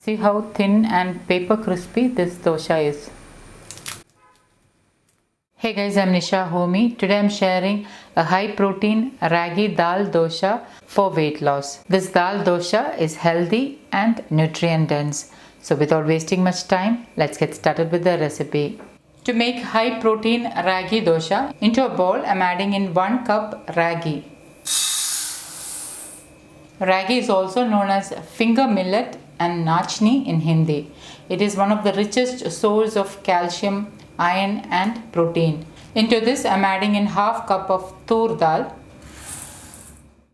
See how thin and paper crispy this dosha is. Hey guys, I'm Nisa Homey. Today I'm sharing a high protein ragi dal dosa for weight loss. This dal dosa is healthy and nutrient dense. So without wasting much time, let's get started with the recipe. To make high protein ragi dosa, into a bowl I'm adding in 1 cup ragi. Ragi is also known as finger millet and nachni in Hindi. It is one of the richest source of calcium, iron and protein. Into this I am adding in half cup of tur dal.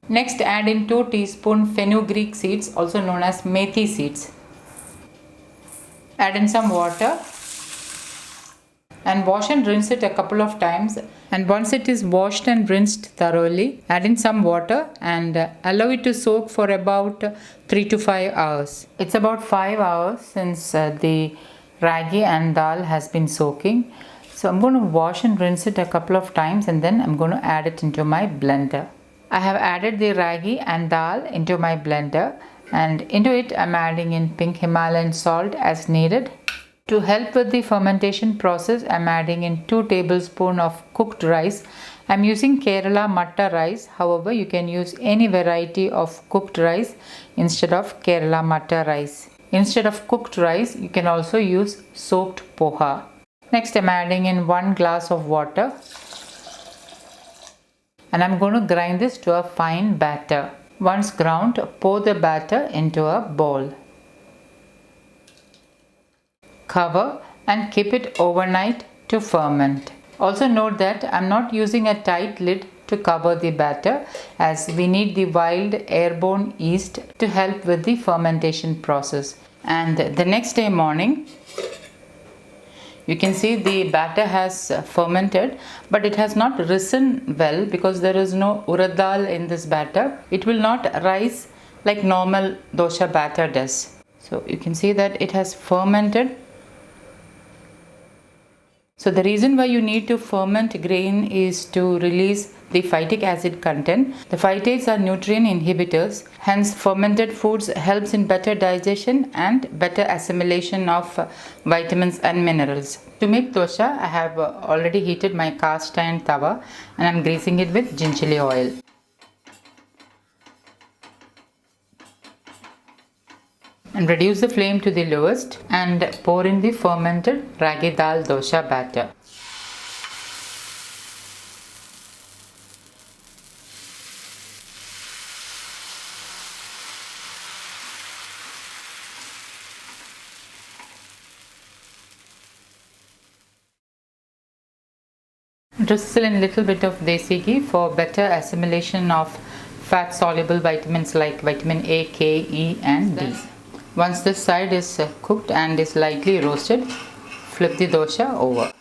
Next add in 2 teaspoon fenugreek seeds, also known as methi seeds. Add in some water and wash and rinse it a couple of times, and once it is washed and rinsed thoroughly, add in some water and allow it to soak for about 3 to 5 hours. It's about 5 hours since the ragi and dal has been soaking. So I'm going to wash and rinse it a couple of times and then I'm going to add it into my blender. I have added the ragi and dal into my blender, and into it I'm adding in pink Himalayan salt as needed. To help with the fermentation process, I'm adding in 2 tablespoons of cooked rice. I'm using Kerala Matta rice. However, you can use any variety of cooked rice instead of Kerala Matta rice. Instead of cooked rice, you can also use soaked poha. Next, I'm adding in 1 glass of water. And I'm going to grind this to a fine batter. Once ground, pour the batter into a bowl. Cover and keep it overnight to ferment. Also note that I'm not using a tight lid to cover the batter, as we need the wild airborne yeast to help with the fermentation process. And the next day morning, you can see the batter has fermented, but it has not risen well because there is no urad dal in this batter. It will not rise like normal dosha batter does. So you can see that it has fermented. So the reason why you need to ferment grain is to release the phytic acid content. The phytates are nutrient inhibitors. Hence, fermented foods helps in better digestion and better assimilation of vitamins and minerals. To make dosha, I have already heated my cast iron tawa and I am greasing it with gingerly oil. And reduce the flame to the lowest and pour in the fermented ragi dal dosa batter. Drizzle in little bit of desi ghee for better assimilation of fat soluble vitamins like vitamin A, K, E and D. Once this side is cooked and is lightly roasted, flip the dosha over.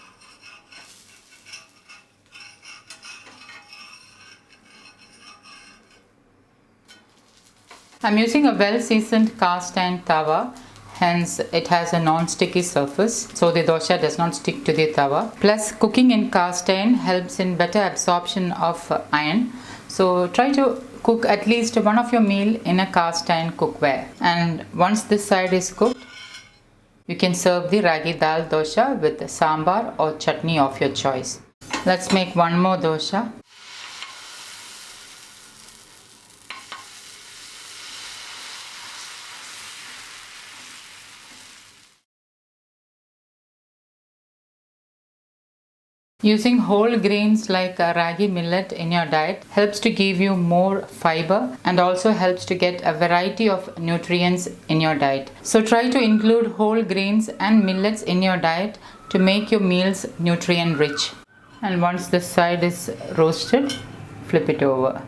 I am using a well seasoned cast iron tawa, hence it has a non-sticky surface, so the dosha does not stick to the tawa. Plus, cooking in cast iron helps in better absorption of iron. So try to cook at least one of your meal in a cast iron cookware. And once this side is cooked, you can serve the ragi dal dosa with sambar or chutney of your choice. Let's make one more dosa. Using whole grains like ragi millet in your diet helps to give you more fiber and also helps to get a variety of nutrients in your diet. So try to include whole grains and millets in your diet to make your meals nutrient rich. And once this side is roasted, flip it over.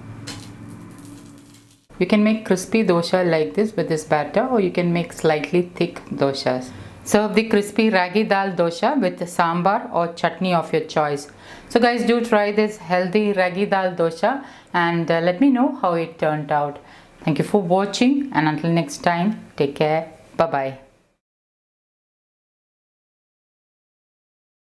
You can make crispy dosha like this with this batter, or you can make slightly thick doshas. Serve the crispy ragi dal dosa with sambar or chutney of your choice. So guys, do try this healthy ragi dal dosa and let me know how it turned out. Thank you for watching, and until next time, take care. Bye bye.